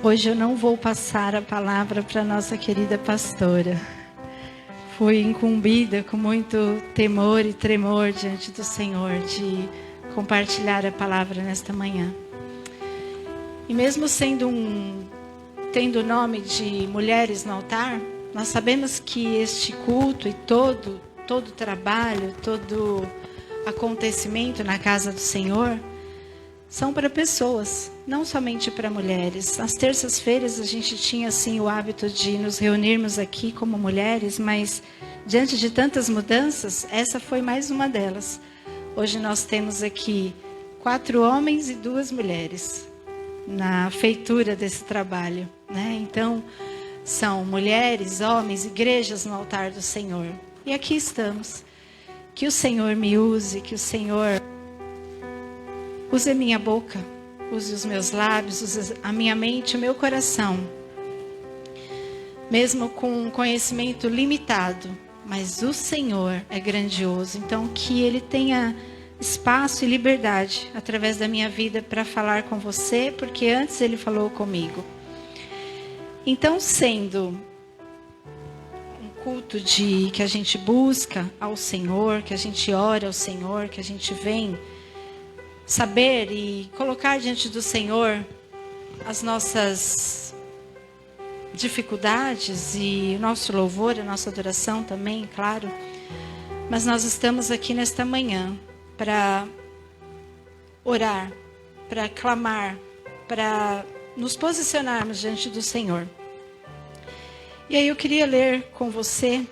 Hoje eu não vou passar a palavra para nossa querida pastora. Fui incumbida com muito temor e tremor diante do Senhor de compartilhar a palavra nesta manhã. E mesmo tendo o nome de Mulheres no Altar, nós sabemos que este culto e todo trabalho, todo acontecimento na casa do Senhor são para pessoas, não somente para mulheres. Nas terças-feiras a gente tinha assim o hábito de nos reunirmos aqui como mulheres, mas diante de tantas mudanças, essa foi mais uma delas. Hoje nós temos aqui 4 homens e 2 mulheres na feitura desse trabalho, né? Então, são mulheres, homens, igrejas no altar do Senhor. E aqui estamos. Que o Senhor me use, que o Senhor use a minha boca, use os meus lábios, use a minha mente, o meu coração. Mesmo com um conhecimento limitado, mas o Senhor é grandioso. Então, que Ele tenha espaço e liberdade através da minha vida para falar com você, porque antes Ele falou comigo. Então, sendo um culto que a gente busca ao Senhor, que a gente ora ao Senhor, que a gente vem saber e colocar diante do Senhor as nossas dificuldades e o nosso louvor, a nossa adoração também, claro. Mas nós estamos aqui nesta manhã para orar, para clamar, para nos posicionarmos diante do Senhor. E aí eu queria ler com você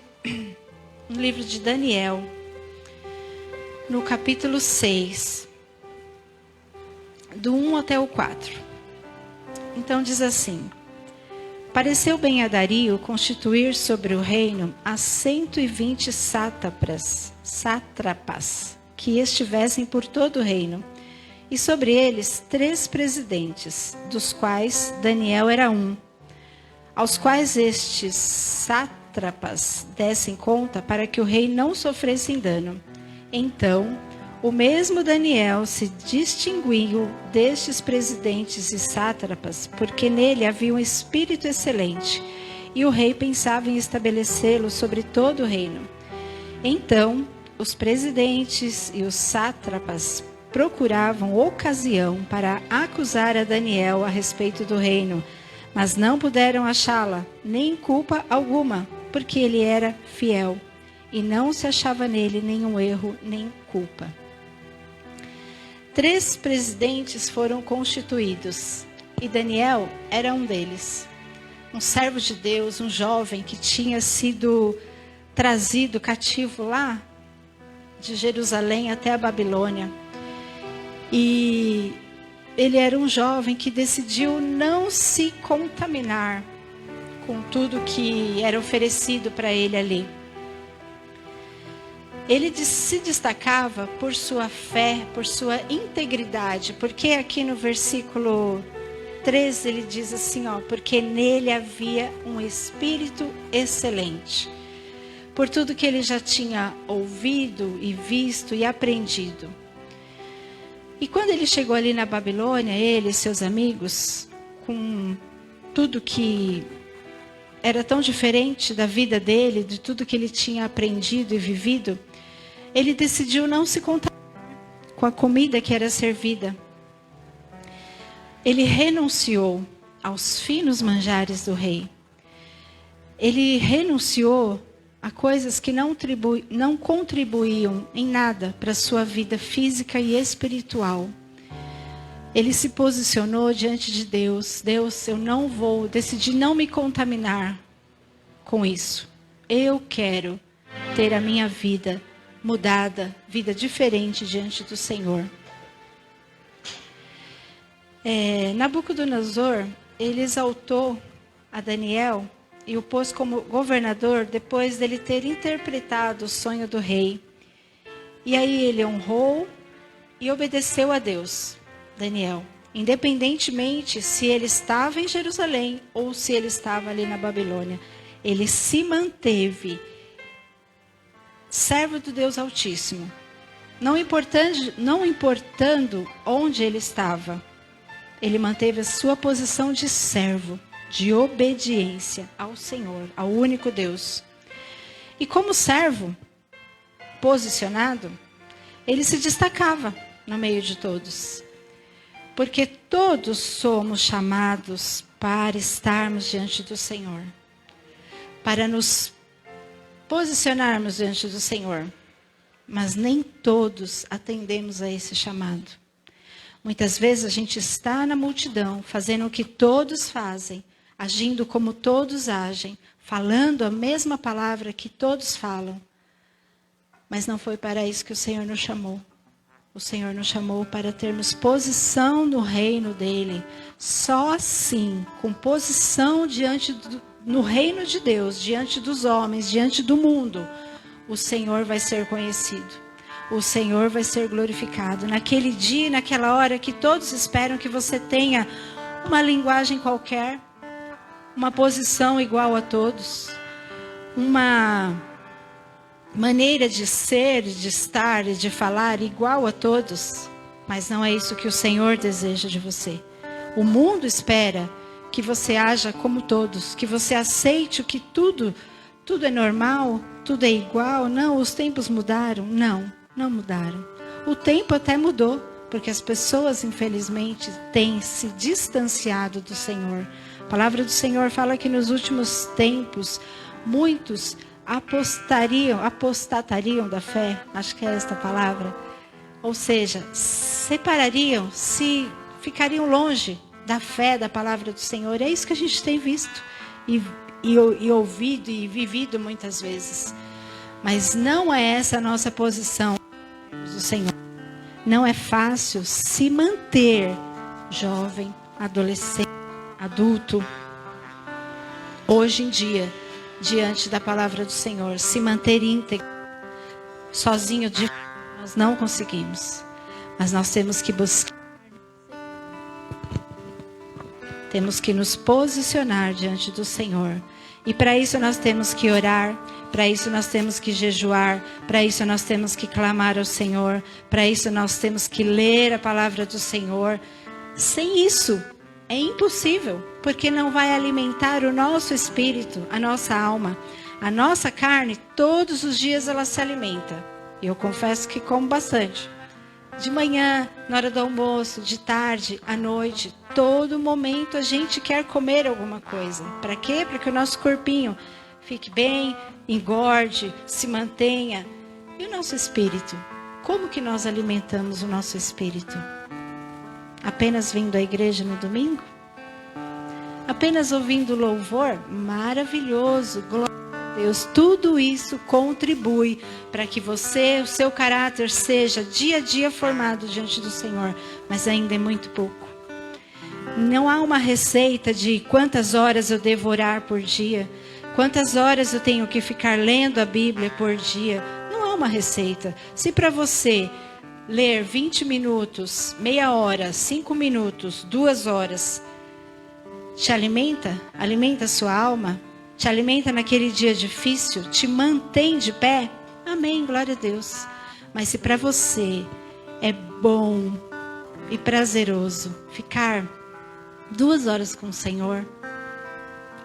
no livro de Daniel, no capítulo 6, do 1 até o 4. Então diz assim: pareceu bem a Dario constituir sobre o reino as 120 sátrapas, que estivessem por todo o reino, e sobre eles 3 presidentes, dos quais Daniel era um, aos quais estes sátrapas dessem conta para que o rei não sofresse dano. Então, o mesmo Daniel se distinguiu destes presidentes e sátrapas, porque nele havia um espírito excelente, e o rei pensava em estabelecê-lo sobre todo o reino. Então, os presidentes e os sátrapas procuravam ocasião para acusar a Daniel a respeito do reino, mas não puderam achá-la, nem culpa alguma, porque ele era fiel, e não se achava nele nenhum erro, nem culpa. 3 presidentes foram constituídos, e Daniel era um deles. Um servo de Deus, um jovem que tinha sido trazido cativo lá de Jerusalém até a Babilônia. E ele era um jovem que decidiu não se contaminar com tudo que era oferecido para ele ali. Ele se destacava por sua fé, por sua integridade, porque aqui no versículo 13 ele diz assim, porque nele havia um espírito excelente, por tudo que ele já tinha ouvido e visto e aprendido. E quando ele chegou ali na Babilônia, ele e seus amigos, com tudo que era tão diferente da vida dele, de tudo que ele tinha aprendido e vivido, ele decidiu não se contaminar com a comida que era servida. Ele renunciou aos finos manjares do rei. Ele renunciou a coisas que não contribuíam em nada para a sua vida física e espiritual. Ele se posicionou diante de Deus. Deus, decidi não me contaminar com isso. Eu quero ter a minha vida mudada, vida diferente diante do Senhor. Nabucodonosor, ele exaltou a Daniel e o pôs como governador depois dele ter interpretado o sonho do rei. E aí ele honrou e obedeceu a Deus, Daniel, independentemente se ele estava em Jerusalém ou se ele estava ali na Babilônia. Ele se manteve servo do Deus Altíssimo, não importando onde ele estava. ele manteve a sua posição de servo, de obediência ao Senhor, ao único Deus. E como servo posicionado, ele se destacava no meio de todos. Porque todos somos chamados para estarmos diante do Senhor, para nos posicionarmos diante do Senhor. Mas nem todos atendemos a esse chamado. Muitas vezes a gente está na multidão, fazendo o que todos fazem, agindo como todos agem, falando a mesma palavra que todos falam. Mas não foi para isso que o Senhor nos chamou. O Senhor nos chamou para termos posição no reino dele. Só assim, com posição no reino de Deus, diante dos homens, diante do mundo, o Senhor vai ser conhecido. O Senhor vai ser glorificado. Naquele dia, naquela hora que todos esperam que você tenha uma linguagem qualquer, uma posição igual a todos, uma maneira de ser, de estar e de falar igual a todos. Mas não é isso que o Senhor deseja de você. O mundo espera que você haja como todos, que você aceite o que tudo é normal, tudo é igual. Não, os tempos mudaram. Não mudaram. O tempo até mudou, porque as pessoas, infelizmente, têm se distanciado do Senhor. A palavra do Senhor fala que nos últimos tempos, muitos apostatariam da fé, acho que é esta palavra. Ou seja, ficariam longe da fé, da palavra do Senhor. É isso que a gente tem visto e ouvido e vivido muitas vezes. Mas não é essa a nossa posição do Senhor. Não é fácil se manter jovem, adolescente, adulto, hoje em dia, diante da palavra do Senhor, se manter íntegro, sozinho, nós não conseguimos. Mas nós temos que buscar, temos que nos posicionar diante do Senhor. E para isso nós temos que orar, para isso nós temos que jejuar, para isso nós temos que clamar ao Senhor, para isso nós temos que ler a palavra do Senhor. Sem isso é impossível, porque não vai alimentar o nosso espírito, a nossa alma. A nossa carne, todos os dias ela se alimenta. E eu confesso que como bastante. De manhã, na hora do almoço, de tarde, à noite, todo momento a gente quer comer alguma coisa. Para quê? Para que o nosso corpinho fique bem, engorde, se mantenha. E o nosso espírito? Como que nós alimentamos o nosso espírito? Apenas vindo à igreja no domingo? Apenas ouvindo louvor? Maravilhoso, glória a Deus. Tudo isso contribui para que o seu caráter seja dia a dia formado diante do Senhor. Mas ainda é muito pouco. Não há uma receita de quantas horas eu devo orar por dia, quantas horas eu tenho que ficar lendo a Bíblia por dia. Não há uma receita. Se para você ler 20 minutos, meia hora, 5 minutos, 2 horas, te alimenta a sua alma, te alimenta naquele dia difícil, te mantém de pé, amém, glória a Deus. Mas se para você é bom e prazeroso ficar 2 horas com o Senhor,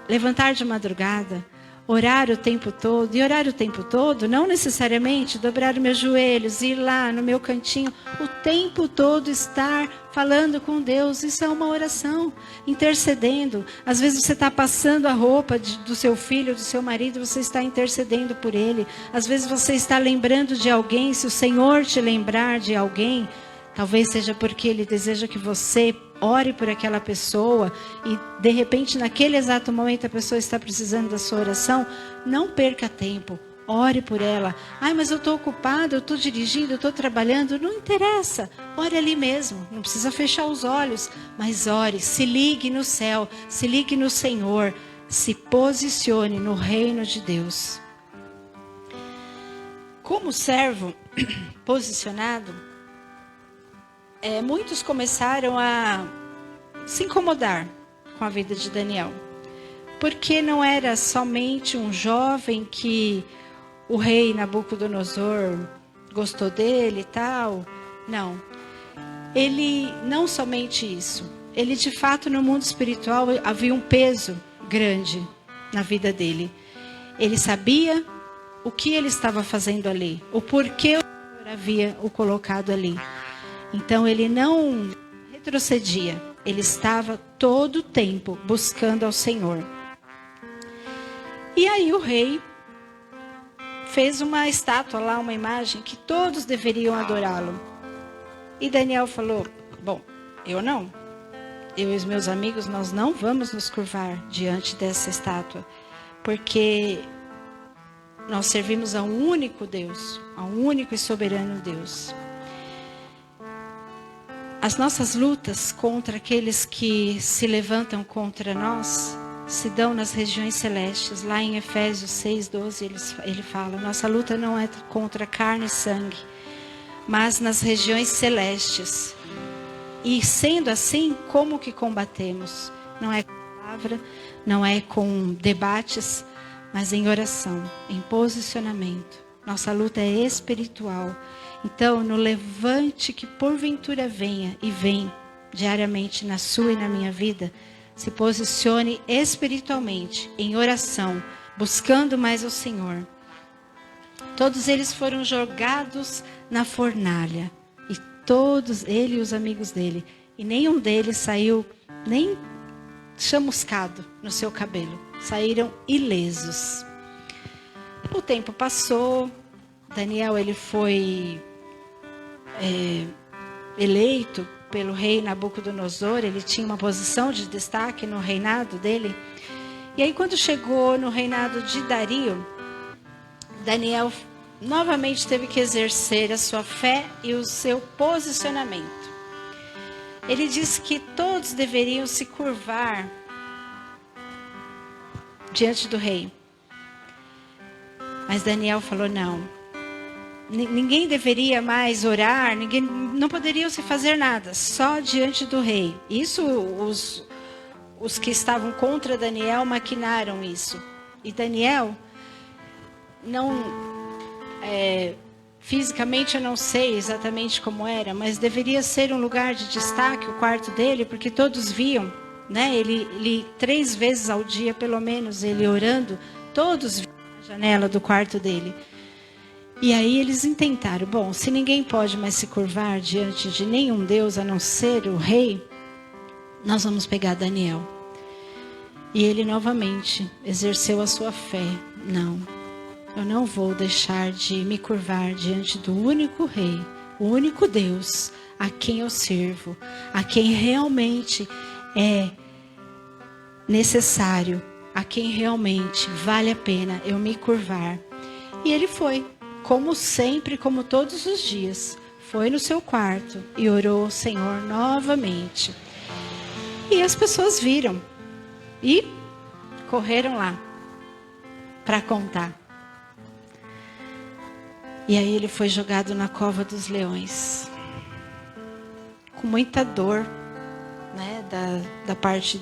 levantar de madrugada, orar o tempo todo, e orar o tempo todo, não necessariamente dobrar os meus joelhos, ir lá no meu cantinho, o tempo todo estar falando com Deus, isso é uma oração, intercedendo. Às vezes você está passando a roupa do seu filho, do seu marido, você está intercedendo por ele. Às vezes você está lembrando de alguém, se o Senhor te lembrar de alguém, talvez seja porque Ele deseja que você ore por aquela pessoa e de repente naquele exato momento a pessoa está precisando da sua oração. Não perca tempo, ore por ela. Ai, mas eu estou ocupado, eu estou dirigindo, eu estou trabalhando. Não interessa, ore ali mesmo, não precisa fechar os olhos, mas ore, se ligue no céu, se ligue no Senhor, se posicione no reino de Deus. Como servo posicionado, muitos começaram a se incomodar com a vida de Daniel. Porque não era somente um jovem que o rei Nabucodonosor gostou dele e tal. Não. Ele, não somente isso. ele de fato no mundo espiritual havia um peso grande na vida dele. Ele sabia o que ele estava fazendo ali, o porquê o Senhor havia o colocado ali. Então ele não retrocedia, ele estava todo o tempo buscando ao Senhor. E aí o rei fez uma estátua lá, uma imagem que todos deveriam adorá-lo. E Daniel falou: bom, eu não. Eu e os meus amigos, nós não vamos nos curvar diante dessa estátua, porque nós servimos a um único Deus, a um único e soberano Deus. As nossas lutas contra aqueles que se levantam contra nós se dão nas regiões celestes. Lá em Efésios 6:12 ele fala: nossa luta não é contra carne e sangue, mas nas regiões celestes. E sendo assim, como que combatemos? Não é com palavra, não é com debates, mas em oração, em posicionamento. Nossa luta é espiritual. Então, no levante que porventura venha e vem diariamente na sua e na minha vida, se posicione espiritualmente, em oração, buscando mais o Senhor. Todos eles foram jogados na fornalha. E todos, ele e os amigos dele. E nenhum deles saiu nem chamuscado no seu cabelo. Saíram ilesos. O tempo passou. Daniel ele foi eleito pelo rei Nabucodonosor. Ele tinha uma posição de destaque no reinado dele. E aí quando chegou no reinado de Dario, Daniel novamente teve que exercer a sua fé e o seu posicionamento. Ele disse que todos deveriam se curvar diante do rei. Mas Daniel falou: não. Ninguém deveria mais orar, ninguém, não poderiam se fazer nada, só diante do rei. Isso os que estavam contra Daniel maquinaram isso. E Daniel não... fisicamente eu não sei exatamente como era, mas deveria ser um lugar de destaque o quarto dele, porque todos viam, né? Ele 3 vezes ao dia, pelo menos, ele orando, todos viam a janela do quarto dele. E aí eles intentaram: bom, se ninguém pode mais se curvar diante de nenhum Deus a não ser o rei, nós vamos pegar Daniel. E ele novamente exerceu a sua fé. Não. Eu não vou deixar de me curvar diante do único rei, o único Deus a quem eu sirvo, a quem realmente é necessário, a quem realmente vale a pena eu me curvar. E ele foi, como sempre, como todos os dias, foi no seu quarto e orou ao Senhor novamente. E as pessoas viram e correram lá para contar. E aí ele foi jogado na cova dos leões. Com muita dor, né, da parte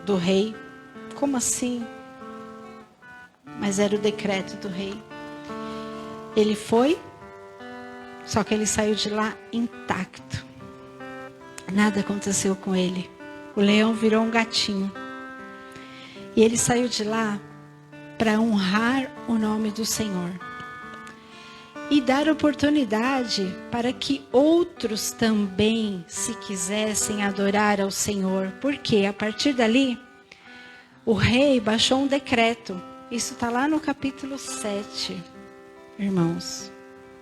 do rei. Como assim? Mas era o decreto do rei. Ele foi, só que ele saiu de lá intacto. Nada aconteceu com ele. O leão virou um gatinho. E ele saiu de lá para honrar o nome do Senhor. E dar oportunidade para que outros também, se quisessem, adorar ao Senhor. Porque a partir dali, o rei baixou um decreto. Isso está lá no capítulo 7, irmãos.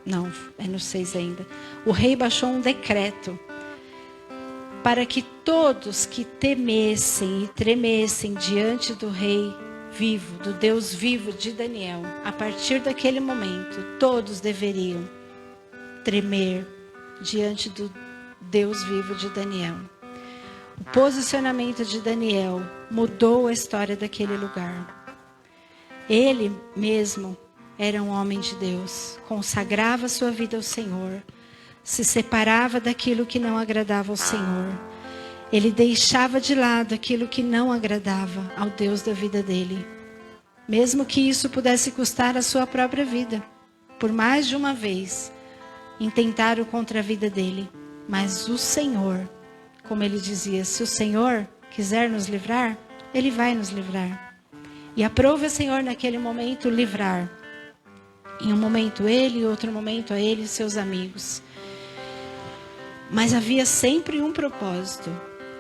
Não, é no 6 ainda. O rei baixou um decreto para que todos que temessem e tremessem diante do rei vivo, do Deus vivo de Daniel, a partir daquele momento, todos deveriam tremer diante do Deus vivo de Daniel. O posicionamento de Daniel mudou a história daquele lugar. Ele mesmo era um homem de Deus, consagrava sua vida ao Senhor, se separava daquilo que não agradava ao Senhor. Ele deixava de lado aquilo que não agradava ao Deus da vida dele. Mesmo que isso pudesse custar a sua própria vida. Por mais de uma vez, intentaram contra a vida dele. Mas o Senhor como ele dizia, se o Senhor quiser nos livrar, Ele vai nos livrar. E aprove o Senhor naquele momento livrar. Em um momento ele, em outro momento a ele e seus amigos. Mas havia sempre um propósito.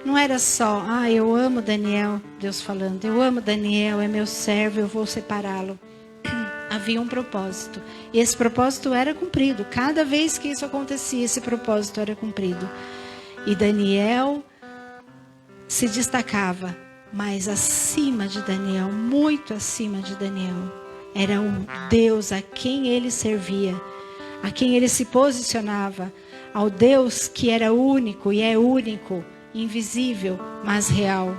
Não era só, eu amo Daniel, Deus falando, eu amo Daniel, é meu servo, eu vou separá-lo. Havia um propósito. E esse propósito era cumprido. Cada vez que isso acontecia, esse propósito era cumprido. E Daniel se destacava, mas acima de Daniel, muito acima de Daniel, era um Deus a quem ele servia, a quem ele se posicionava, ao Deus que era único e é único, invisível, mas real.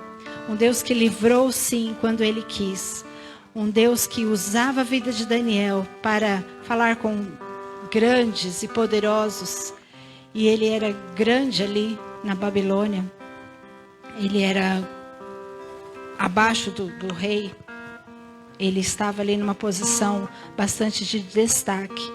Um Deus que livrou sim quando ele quis. Um Deus que usava a vida de Daniel para falar com grandes e poderosos. E ele era grande ali na Babilônia. Ele era abaixo do rei. Ele estava ali numa posição bastante de destaque.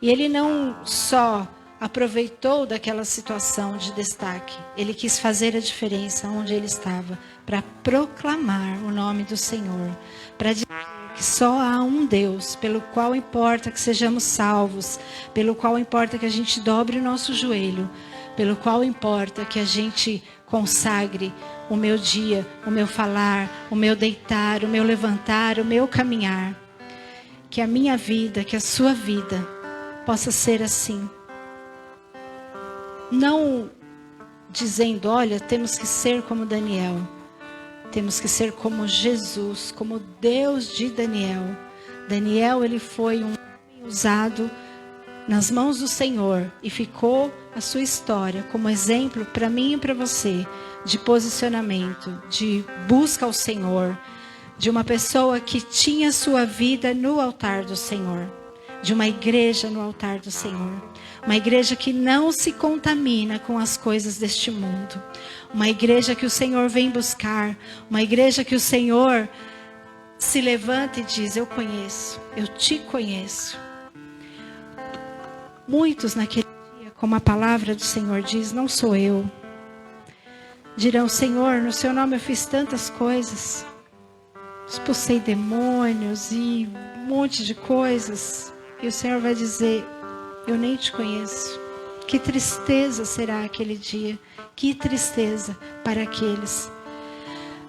E ele não só aproveitou daquela situação de destaque. Ele quis fazer a diferença onde ele estava. Para proclamar o nome do Senhor. Para dizer que só há um Deus, pelo qual importa que sejamos salvos, pelo qual importa que a gente dobre o nosso joelho, pelo qual importa que a gente consagre o meu dia, o meu falar, o meu deitar, o meu levantar, o meu caminhar. Que a minha vida, que a sua vida possa ser assim. Não dizendo, olha, temos que ser como Daniel. Temos que ser como Jesus, como Deus de Daniel. Daniel, ele foi um homem usado nas mãos do Senhor e ficou a sua história como exemplo para mim e para você de posicionamento, de busca ao Senhor, de uma pessoa que tinha sua vida no altar do Senhor, de uma igreja no altar do Senhor, uma igreja que não se contamina com as coisas deste mundo, uma igreja que o Senhor vem buscar, uma igreja que o Senhor se levanta e diz, eu conheço, eu te conheço. Muitos naquele dia, como a palavra do Senhor diz, não sou eu. Dirão, Senhor, no seu nome eu fiz tantas coisas. Expulsei demônios e um monte de coisas. E o Senhor vai dizer, eu nem te conheço. Que tristeza será aquele dia. Que tristeza para aqueles.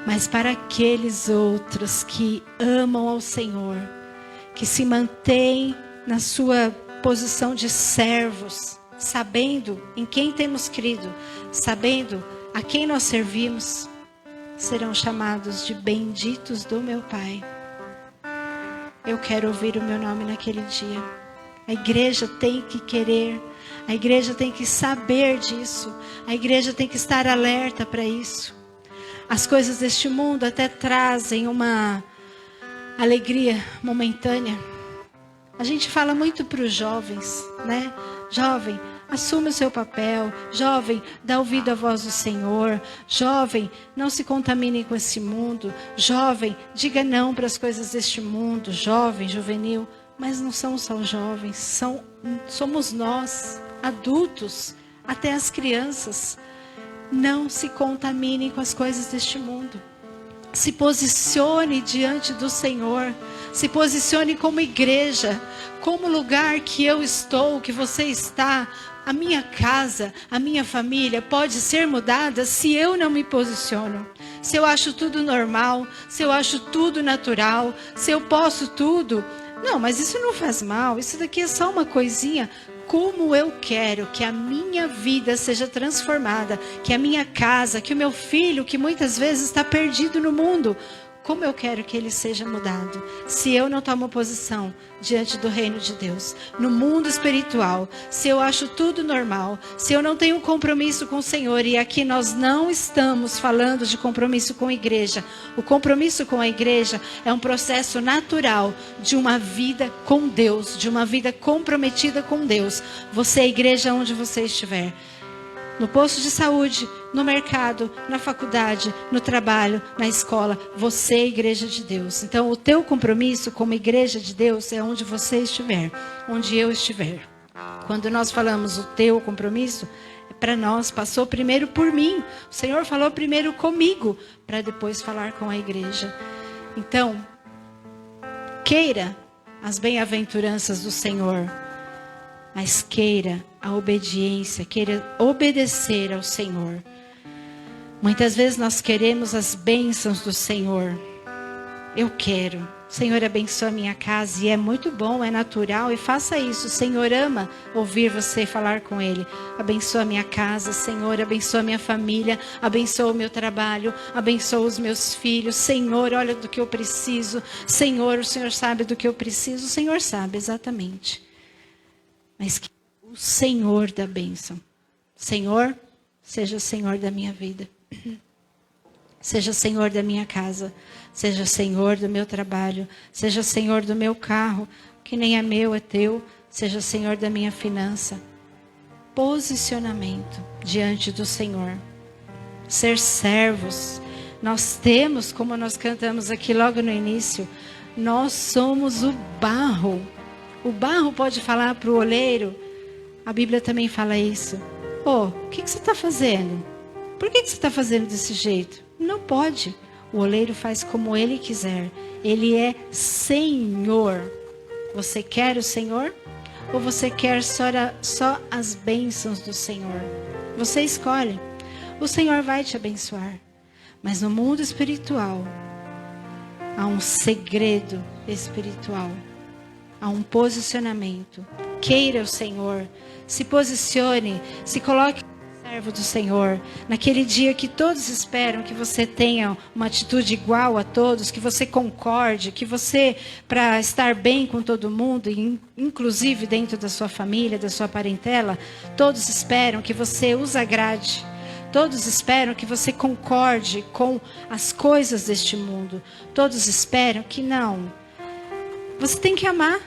Mas para aqueles outros que amam ao Senhor, que se mantêm na sua posição de servos, sabendo em quem temos crido, sabendo a quem nós servimos, serão chamados de benditos do meu Pai. Eu quero ouvir o meu nome naquele dia. A igreja tem que querer, a igreja tem que saber disso, a igreja tem que estar alerta para isso. As coisas deste mundo até trazem uma alegria momentânea. A gente fala muito para os jovens, né? Jovem, assume o seu papel. Jovem, dá ouvido à voz do Senhor. Jovem, não se contamine com esse mundo. Jovem, diga não para as coisas deste mundo. Jovem, juvenil. Mas não são só os jovens, somos nós, adultos, até as crianças. Não se contaminem com as coisas deste mundo. Se posicione diante do Senhor. Se posicione como igreja, como lugar que eu estou, que você está. A minha casa, a minha família pode ser mudada se eu não me posiciono. Se eu acho tudo normal, se eu acho tudo natural, se eu posso tudo. Não, mas isso não faz mal, isso daqui é só uma coisinha. Como eu quero que a minha vida seja transformada, que a minha casa, que o meu filho, que muitas vezes está perdido no mundo, como eu quero que ele seja mudado, se eu não tomo posição diante do reino de Deus, no mundo espiritual, se eu acho tudo normal, se eu não tenho compromisso com o Senhor, e aqui nós não estamos falando de compromisso com a igreja, o compromisso com a igreja é um processo natural de uma vida com Deus, de uma vida comprometida com Deus. Você é igreja onde você estiver. No posto de saúde, no mercado, na faculdade, no trabalho, na escola, você é igreja de Deus. Então, o teu compromisso como igreja de Deus é onde você estiver, onde eu estiver. Quando nós falamos o teu compromisso, para nós, passou primeiro por mim. O Senhor falou primeiro comigo, para depois falar com a igreja. Então, queira as bem-aventuranças do Senhor, mas queira a obediência, queira obedecer ao Senhor. Muitas vezes nós queremos as bênçãos do Senhor. Eu quero. O Senhor abençoa a minha casa e é muito bom, é natural, e faça isso. O Senhor ama ouvir você falar com Ele. Abençoa a minha casa, Senhor, abençoa a minha família, abençoa o meu trabalho, abençoa os meus filhos. Senhor, olha do que eu preciso. Senhor, o Senhor sabe do que eu preciso. O Senhor sabe exatamente. Mas que o Senhor da bênção. Senhor, seja Senhor da minha vida. Seja Senhor da minha casa. Seja Senhor do meu trabalho. Seja Senhor do meu carro, que nem é meu, é teu. Seja Senhor da minha finança. Posicionamento diante do Senhor. Ser servos. Nós temos, como nós cantamos aqui logo no início, nós somos o barro. O barro pode falar para o oleiro. A Bíblia também fala isso. O que você está fazendo? Por que você está fazendo desse jeito? Não pode. O oleiro faz como ele quiser. Ele é Senhor. Você quer o Senhor? Ou você quer só as bênçãos do Senhor? Você escolhe. O Senhor vai te abençoar. Mas no mundo espiritual, há um segredo espiritual. Há um posicionamento. Queira o Senhor. Se posicione. Se coloque servo do Senhor, naquele dia que todos esperam que você tenha uma atitude igual a todos, que você concorde, que você, para estar bem com todo mundo, inclusive dentro da sua família, da sua parentela, todos esperam que você os agrade, todos esperam que você concorde com as coisas deste mundo, todos esperam que não. Você tem que amar,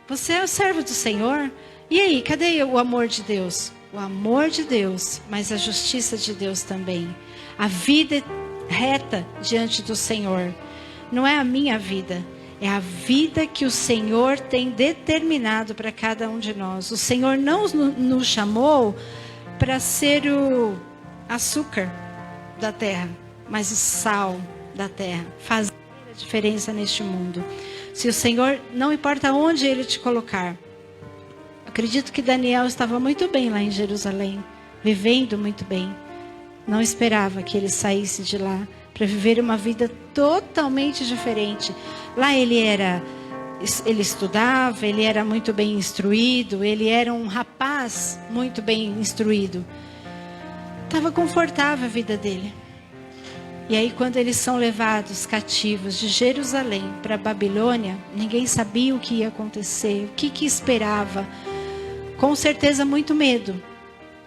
você é o servo do Senhor. E aí, cadê o amor de Deus? O amor de Deus, mas a justiça de Deus também. A vida reta diante do Senhor. Não é a minha vida, é a vida que o Senhor tem determinado para cada um de nós. O Senhor não nos chamou para ser o açúcar da terra, mas o sal da terra. Fazer a diferença neste mundo. Se o Senhor, não importa onde Ele te colocar. Acredito que Daniel estava muito bem lá em Jerusalém, vivendo muito bem. Não esperava que ele saísse de lá para viver uma vida totalmente diferente. Lá ele estudava, ele era muito bem instruído, ele era um rapaz muito bem instruído. Estava confortável a vida dele. E aí quando eles são levados cativos de Jerusalém para Babilônia, ninguém sabia o que ia acontecer, o que esperava. Com certeza muito medo.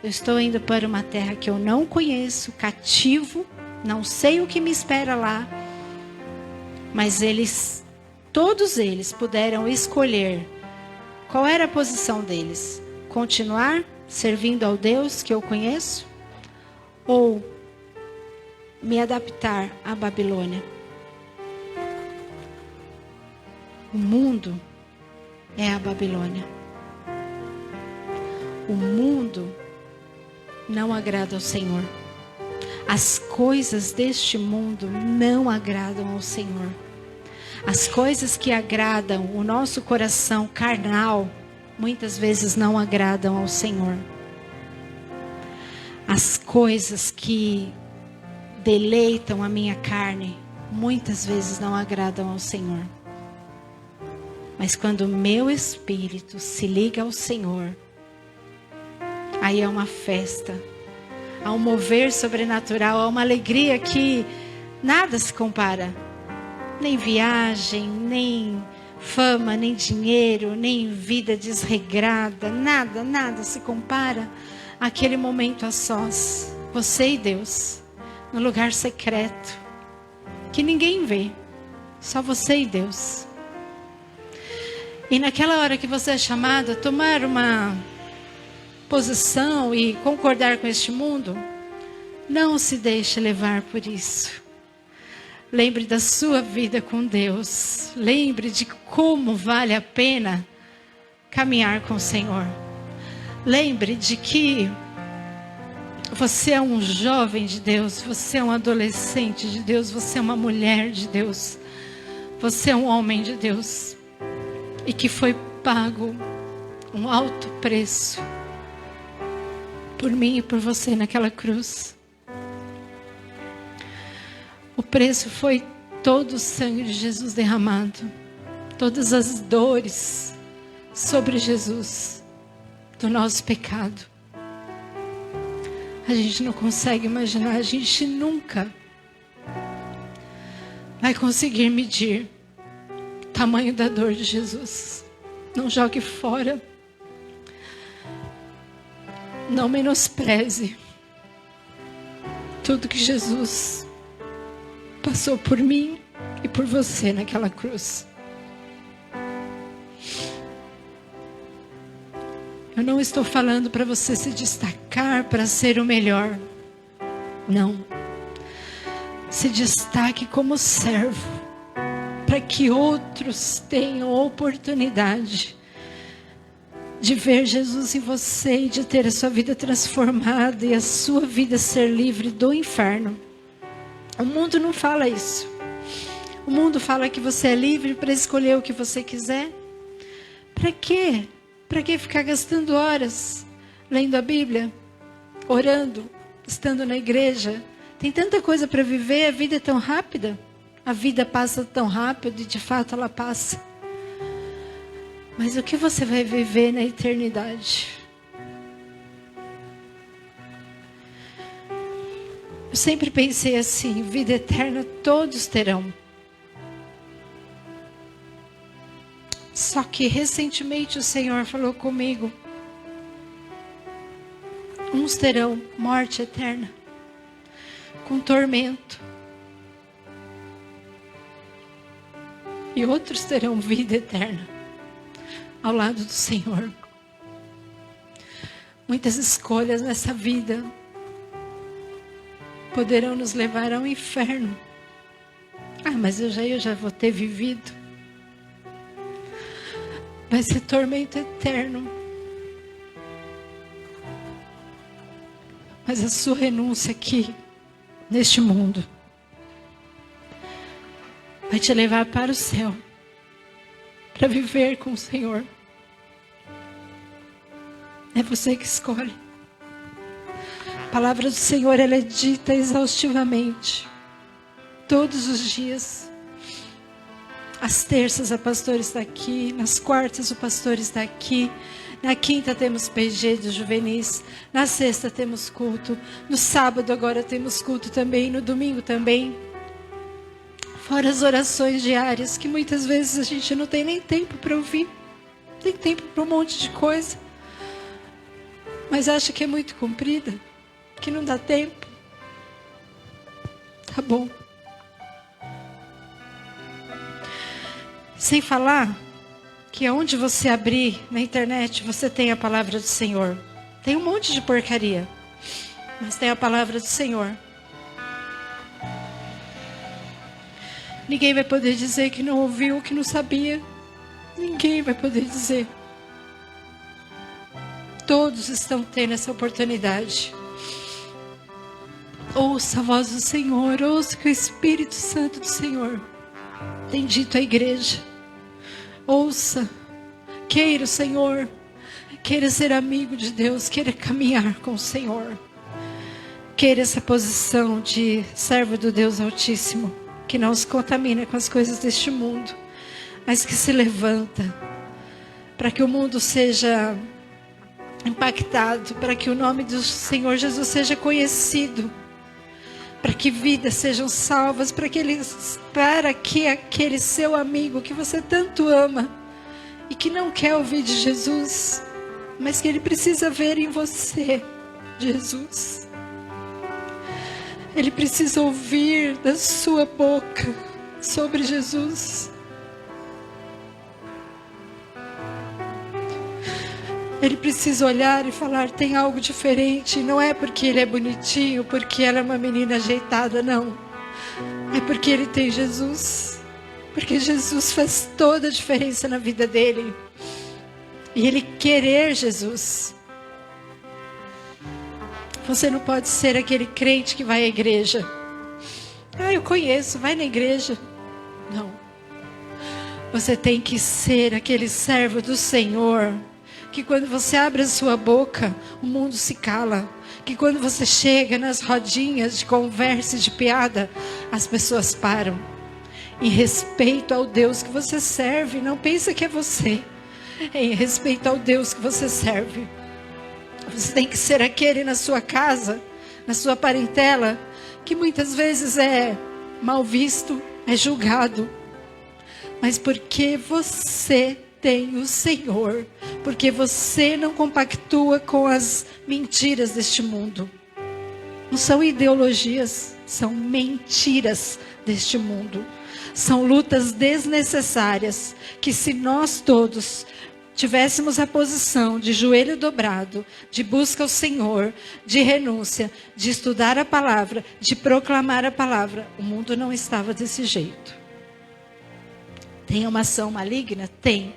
Eu estou indo para uma terra que eu não conheço, cativo, não sei o que me espera lá. Mas todos eles puderam escolher qual era a posição deles. Continuar servindo ao Deus que eu conheço? Ou me adaptar à Babilônia? O mundo é a Babilônia. O mundo não agrada ao Senhor. As coisas deste mundo não agradam ao Senhor. As coisas que agradam o nosso coração carnal, muitas vezes não agradam ao Senhor. As coisas que deleitam a minha carne, muitas vezes não agradam ao Senhor. Mas quando o meu espírito se liga ao Senhor, aí é uma festa, há um mover sobrenatural, há uma alegria que nada se compara. Nem viagem, nem fama, nem dinheiro, nem vida desregrada, nada se compara àquele momento a sós. Você e Deus, no lugar secreto, que ninguém vê, só você e Deus. E naquela hora que você é chamado a tomar uma posição e concordar com este mundo, não se deixe levar por isso. Lembre da sua vida com Deus. Lembre de como vale a pena caminhar com o Senhor. Lembre de que Você é um jovem de Deus, você é um adolescente de Deus, você é uma mulher de Deus, você é um homem de Deus, e que foi pago um alto preço por mim e por você naquela cruz. O preço foi todo o sangue de Jesus derramado, todas as dores sobre Jesus, do nosso pecado. A gente não consegue imaginar, a gente nunca vai conseguir medir o tamanho da dor de Jesus. Não jogue fora, não menospreze tudo que Jesus passou por mim e por você naquela cruz. Eu não estou falando para você se destacar para ser o melhor. Não. Se destaque como servo, para que outros tenham oportunidade de ver Jesus em você e de ter a sua vida transformada e a sua vida ser livre do inferno. O mundo não fala isso. O mundo fala que você é livre para escolher o que você quiser. Para quê? Para que ficar gastando horas lendo a Bíblia, orando, estando na igreja? Tem tanta coisa para viver, a vida é tão rápida. A vida passa tão rápido e de fato ela passa. Mas o que você vai viver na eternidade? Eu sempre pensei assim, vida eterna todos terão. Só que recentemente o Senhor falou comigo. Uns terão morte eterna, com tormento. E outros terão vida eterna, ao lado do Senhor. Muitas escolhas nessa vida poderão nos levar ao inferno. Ah, mas eu já vou ter vivido. Vai ser tormento eterno. Mas a sua renúncia aqui, neste mundo, vai te levar para o céu, para viver com o Senhor. É você que escolhe. A palavra do Senhor, ela é dita exaustivamente, todos os dias. Às terças a pastora está aqui, nas quartas o pastor está aqui, na quinta temos PG dos juvenis, na sexta temos culto, no sábado agora temos culto também, no domingo também. Fora as orações diárias, que muitas vezes a gente não tem nem tempo para ouvir, tem tempo para um monte de coisa, mas acha que é muito comprida, que não dá tempo. Tá bom. Sem falar que aonde você abrir na internet, você tem a palavra do Senhor. Tem um monte de porcaria, mas tem a palavra do Senhor. Ninguém vai poder dizer que não ouviu, que não sabia. Ninguém vai poder dizer. Todos estão tendo essa oportunidade. Ouça a voz do Senhor, ouça o que o Espírito Santo do Senhor tem dito à igreja. Ouça, queira o Senhor, queira ser amigo de Deus, queira caminhar com o Senhor. Queira essa posição de servo do Deus Altíssimo, que não se contamina com as coisas deste mundo, mas que se levanta para que o mundo seja impactado, para que o nome do Senhor Jesus seja conhecido, para que vidas sejam salvas, para que aquele seu amigo que você tanto ama e que não quer ouvir de Jesus, mas que ele precisa ver em você Jesus. Ele precisa ouvir da sua boca sobre Jesus. Ele precisa olhar e falar, tem algo diferente. Não é porque ele é bonitinho, porque ela é uma menina ajeitada, não. É porque ele tem Jesus. Porque Jesus faz toda a diferença na vida dele. E ele querer Jesus. Você não pode ser aquele crente que vai à igreja. Ah, eu conheço, vai na igreja. Não. Você tem que ser aquele servo do Senhor, que quando você abre a sua boca, o mundo se cala. Que quando você chega nas rodinhas de conversa e de piada, as pessoas param. Em respeito ao Deus que você serve, não pensa que é você. Em respeito ao Deus que você serve. Você tem que ser aquele na sua casa, na sua parentela, que muitas vezes é mal visto, é julgado. Mas porque você tem o Senhor, porque você não compactua com as mentiras deste mundo. Não são ideologias, são mentiras deste mundo. São lutas desnecessárias, que se nós todos tivéssemos a posição de joelho dobrado, de busca ao Senhor, de renúncia, de estudar a palavra, de proclamar a palavra, o mundo não estava desse jeito. Tem uma ação maligna? Tem.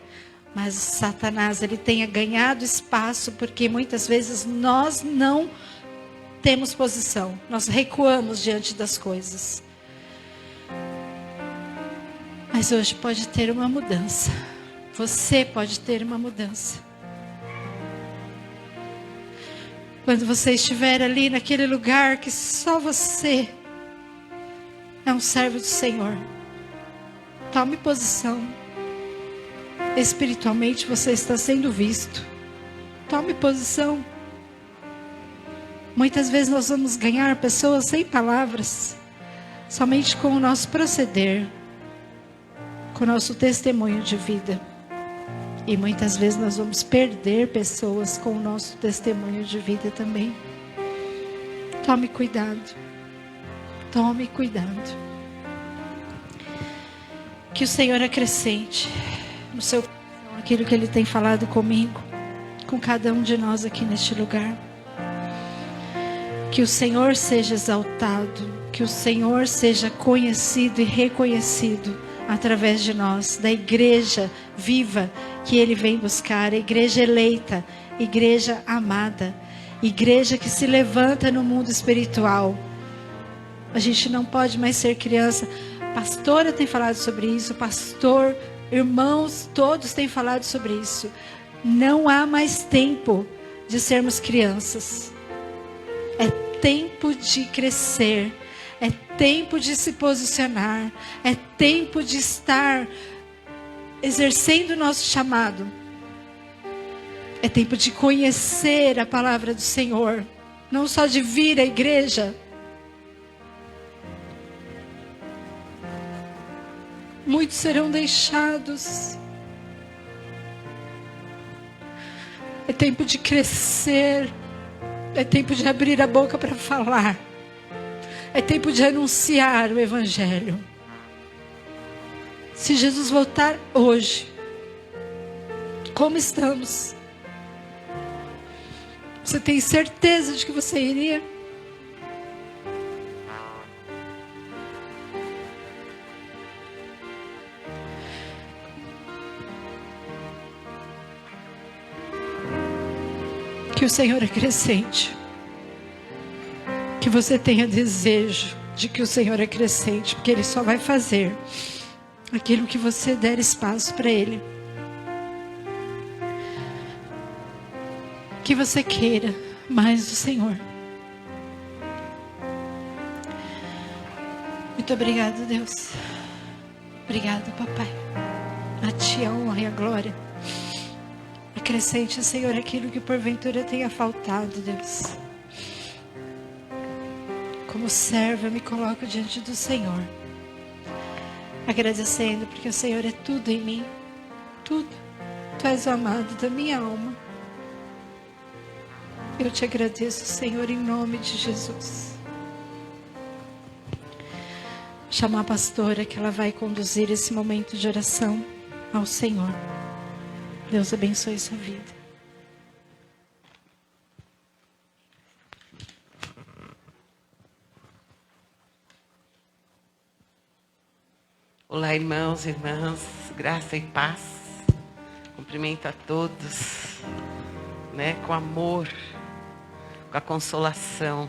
Mas Satanás, ele tenha ganhado espaço, porque muitas vezes nós não temos posição. Nós recuamos diante das coisas. Mas hoje pode ter uma mudança. Você pode ter uma mudança. Quando você estiver ali naquele lugar que só você é um servo do Senhor, tome posição. Espiritualmente você está sendo visto. Tome posição. Muitas vezes nós vamos ganhar pessoas sem palavras, somente com o nosso proceder, com o nosso testemunho de vida. E muitas vezes nós vamos perder pessoas com o nosso testemunho de vida também. Tome cuidado. Tome cuidado. Que o Senhor acrescente no seu coração aquilo que Ele tem falado comigo, com cada um de nós aqui neste lugar. Que o Senhor seja exaltado, que o Senhor seja conhecido e reconhecido através de nós, da igreja viva que Ele vem buscar, a igreja eleita, igreja amada, igreja que se levanta no mundo espiritual. A gente não pode mais ser criança. A pastora tem falado sobre isso, o pastor, irmãos, todos têm falado sobre isso. Não há mais tempo de sermos crianças. É tempo de crescer. É tempo de se posicionar. É tempo de estar exercendo o nosso chamado. É tempo de conhecer a palavra do Senhor. Não só de vir à igreja. Muitos serão deixados. É tempo de crescer. É tempo de abrir a boca para falar. É tempo de anunciar o Evangelho. Se Jesus voltar hoje, como estamos? Você tem certeza de que você iria? Que o Senhor acrescente. Que você tenha desejo de que o Senhor acrescente, porque Ele só vai fazer aquilo que você der espaço para Ele. Que você queira mais do Senhor. Muito obrigado, Deus. Obrigado, Papai. A Ti a honra e a glória. Acrescente, Senhor, aquilo que porventura tenha faltado, Deus. Como serva, eu me coloco diante do Senhor, agradecendo, porque o Senhor é tudo em mim, tudo. Tu és o amado da minha alma. Eu te agradeço, Senhor, em nome de Jesus. Chamar a pastora, que ela vai conduzir esse momento de oração ao Senhor. Deus abençoe sua vida. Olá, irmãos e irmãs, graça e paz. Cumprimento a todos, com amor, com a consolação,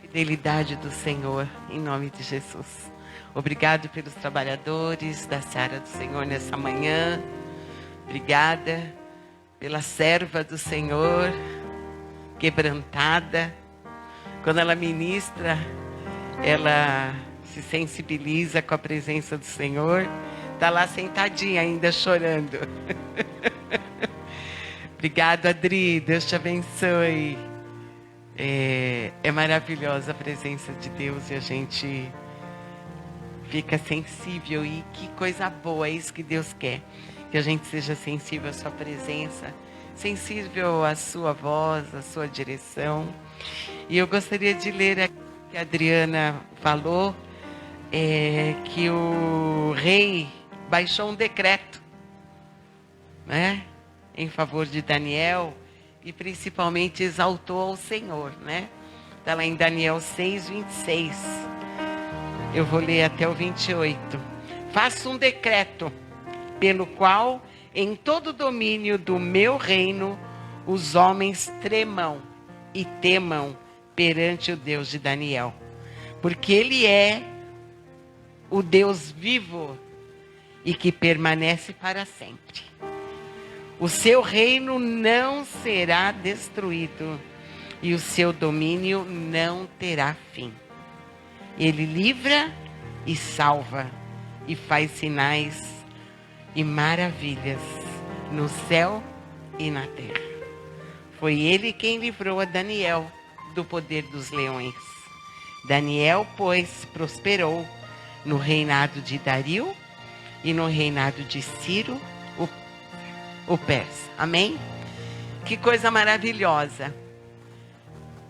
fidelidade do Senhor, em nome de Jesus. Obrigado pelos trabalhadores da Seara do Senhor nessa manhã. Obrigada pela serva do Senhor, quebrantada. Quando ela ministra, ela se sensibiliza com a presença do Senhor. Está lá sentadinha ainda chorando. Obrigado, Adri. Deus te abençoe. É maravilhosa a presença de Deus e a gente fica sensível. E que coisa boa, é isso que Deus quer. Que a gente seja sensível à sua presença, sensível à sua voz, à sua direção. E eu gostaria de ler aqui que a Adriana falou, que o rei baixou um decreto, né, em favor de Daniel e principalmente exaltou ao Senhor, né? Está lá em Daniel 6:26. Eu vou ler até o 28. Faço um decreto pelo qual em todo o domínio do meu reino os homens tremam e temam perante o Deus de Daniel, porque ele é o Deus vivo e que permanece para sempre. O seu reino não será destruído e o seu domínio não terá fim. Ele livra e salva e faz sinais e maravilhas no céu e na terra. Foi ele quem livrou a Daniel do poder dos leões. Daniel, pois, prosperou no reinado de Dario e no reinado de Ciro, o persa. Amém? Que coisa maravilhosa.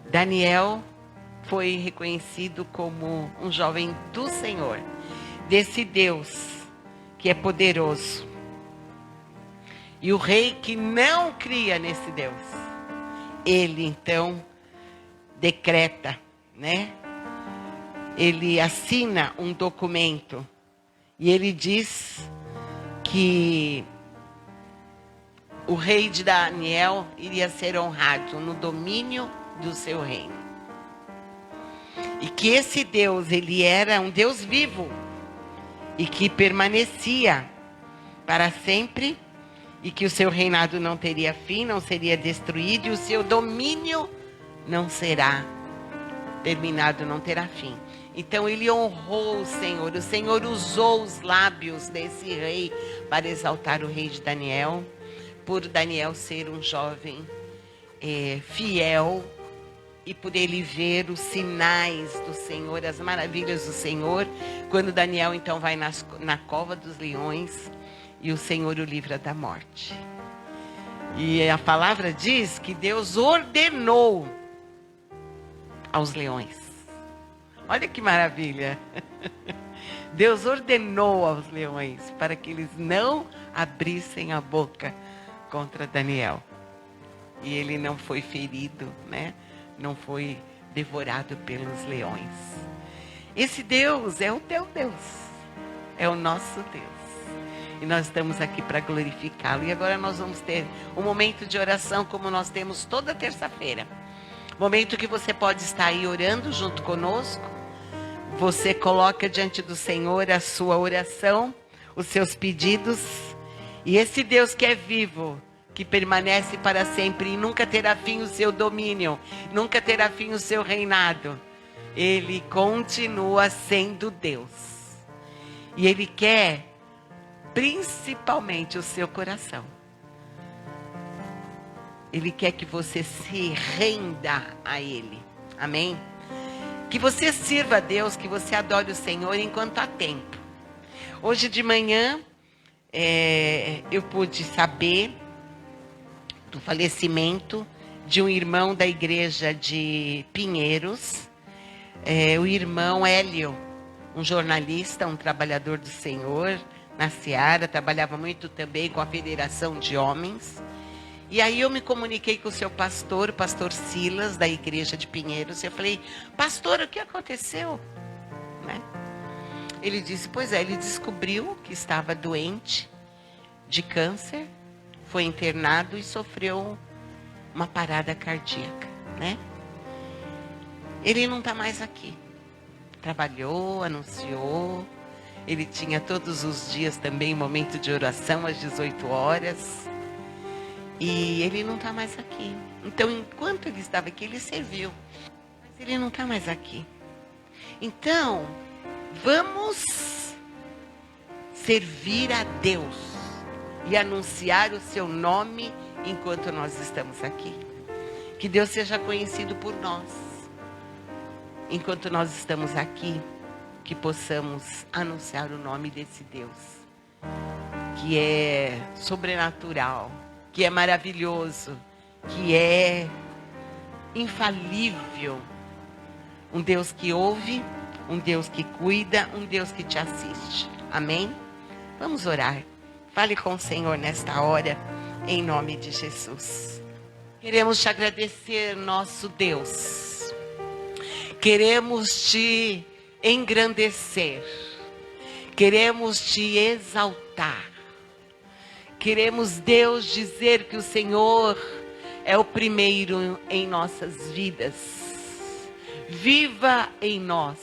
Daniel foi reconhecido como um jovem do Senhor, desse Deus que é poderoso. E o rei que não cria nesse Deus, ele então decreta, né? Ele assina um documento e ele diz que o rei de Daniel iria ser honrado no domínio do seu reino. E que esse Deus, ele era um Deus vivo e que permanecia para sempre e que o seu reinado não teria fim, não seria destruído e o seu domínio não será terminado, não terá fim. Então ele honrou o Senhor usou os lábios desse rei para exaltar o rei de Daniel, por Daniel ser um jovem fiel e por ele ver os sinais do Senhor, as maravilhas do Senhor, quando Daniel então vai na cova dos leões e o Senhor o livra da morte. E a palavra diz que Deus ordenou aos leões. Olha que maravilha. Deus ordenou aos leões para que eles não abrissem a boca contra Daniel. E ele não foi ferido, né? Não foi devorado pelos leões. Esse Deus é o teu Deus. É o nosso Deus. E nós estamos aqui para glorificá-lo. E agora nós vamos ter um momento de oração como nós temos toda terça-feira. Momento que você pode estar aí orando junto conosco. Você coloca diante do Senhor a sua oração, os seus pedidos. E esse Deus que é vivo, que permanece para sempre e nunca terá fim o seu domínio, nunca terá fim o seu reinado. Ele continua sendo Deus. E Ele quer principalmente o seu coração. Ele quer que você se renda a Ele. Amém? Que você sirva a Deus, que você adore o Senhor enquanto há tempo. Hoje de manhã, eu pude saber do falecimento de um irmão da igreja de Pinheiros. O irmão Hélio, um jornalista, um trabalhador do Senhor na Seara, trabalhava muito também com a Federação de Homens. E aí eu me comuniquei com o seu pastor, o pastor Silas, da igreja de Pinheiros. Eu falei, pastor, o que aconteceu? Né? Ele disse, pois é, ele descobriu que estava doente de câncer, foi internado e sofreu uma parada cardíaca. né? Ele não está mais aqui. Trabalhou, anunciou. Ele tinha todos os dias também momento de oração às 18 horas. E ele não está mais aqui. Então, enquanto ele estava aqui, ele serviu. Mas ele não está mais aqui. Então, vamos servir a Deus e anunciar o seu nome enquanto nós estamos aqui. Que Deus seja conhecido por nós. Enquanto nós estamos aqui, que possamos anunciar o nome desse Deus, que é sobrenatural, que é maravilhoso, que é infalível. Um Deus que ouve, um Deus que cuida, um Deus que te assiste. Amém? Vamos orar. Fale com o Senhor nesta hora, em nome de Jesus. Queremos te agradecer, nosso Deus. Queremos te engrandecer. Queremos te exaltar. Queremos, Deus, dizer que o Senhor é o primeiro em nossas vidas. Viva em nós.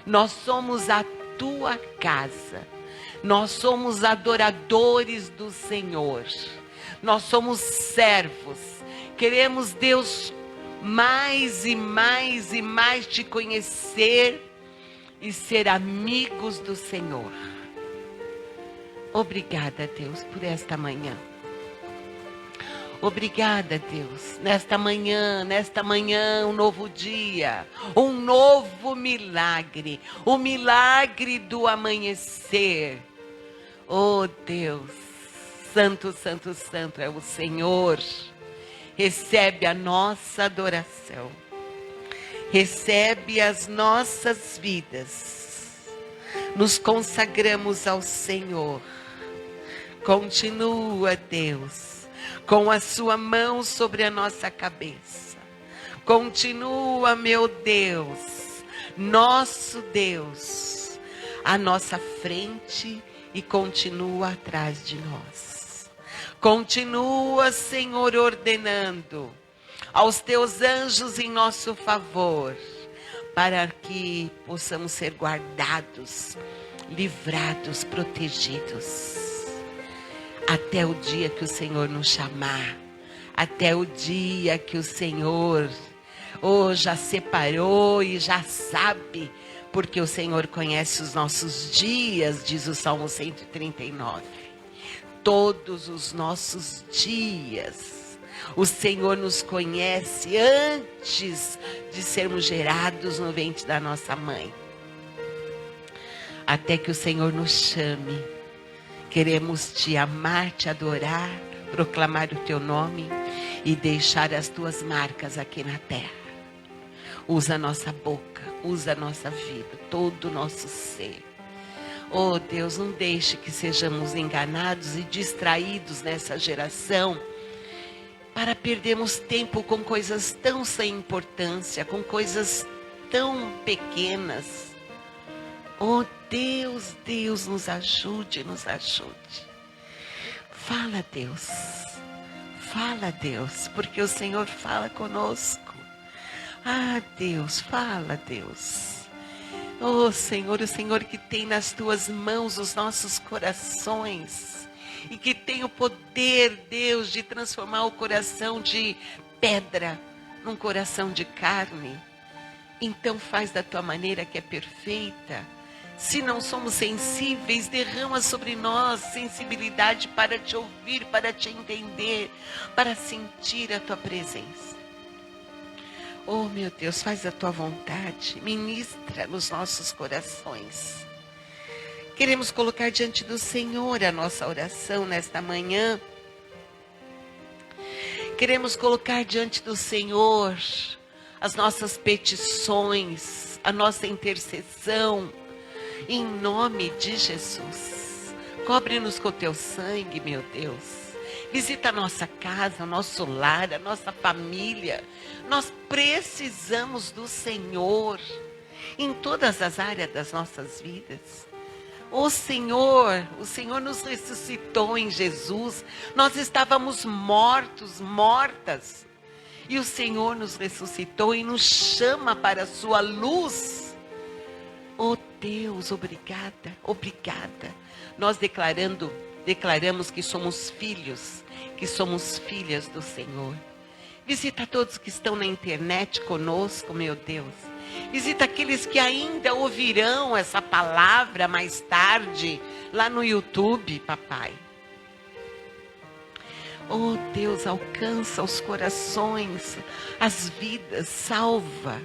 Nós somos a tua casa. Nós somos adoradores do Senhor. Nós somos servos. Queremos, Deus, mais e mais e mais te conhecer e ser amigos do Senhor. Obrigada, Deus, por esta manhã. Obrigada, Deus, nesta manhã, um novo dia, um novo milagre, o milagre do amanhecer. Oh, Deus, santo, santo, santo é o Senhor. Recebe a nossa adoração. Recebe as nossas vidas. Nos consagramos ao Senhor. Continua, Deus, com a sua mão sobre a nossa cabeça. Continua, meu Deus, nosso Deus, à nossa frente e continua atrás de nós. Continua, Senhor, ordenando aos teus anjos em nosso favor, para que possamos ser guardados, livrados, protegidos, até o dia que o Senhor nos chamar, até o dia que o Senhor já separou e já sabe, porque o Senhor conhece os nossos dias, diz o Salmo 139. Todos os nossos dias, o Senhor nos conhece antes de sermos gerados no ventre da nossa mãe. Até que o Senhor nos chame, queremos te amar, te adorar, proclamar o teu nome e deixar as tuas marcas aqui na terra. Usa a nossa boca, usa a nossa vida, todo o nosso ser. Oh, Deus, não deixe que sejamos enganados e distraídos nessa geração para perdermos tempo com coisas tão sem importância, com coisas tão pequenas. Oh, Deus, Deus, nos ajude, nos ajude. Fala, Deus, porque o Senhor fala conosco. Ah, Deus, fala, Deus. Oh, Senhor, o Senhor que tem nas tuas mãos os nossos corações e que tem o poder, Deus, de transformar o coração de pedra num coração de carne. Então faz da tua maneira que é perfeita. Se não somos sensíveis, derrama sobre nós sensibilidade para te ouvir, para te entender, para sentir a tua presença. Oh, meu Deus, faz a tua vontade, ministra nos nossos corações. Queremos colocar diante do Senhor a nossa oração nesta manhã. Queremos colocar diante do Senhor as nossas petições, a nossa intercessão, em nome de Jesus. Cobre-nos com o teu sangue, meu Deus. Visita a nossa casa, o nosso lar, a nossa família. Nós precisamos do Senhor em todas as áreas das nossas vidas. O Senhor nos ressuscitou em Jesus. Nós estávamos mortos, mortas. E o Senhor nos ressuscitou e nos chama para a sua luz. Oh Deus, obrigada, obrigada. Nós declaramos que somos filhos, que somos filhas do Senhor. Visita todos que estão na internet conosco, meu Deus. Visita aqueles que ainda ouvirão essa palavra mais tarde, lá no YouTube, papai. Oh Deus, alcança os corações, as vidas, salva.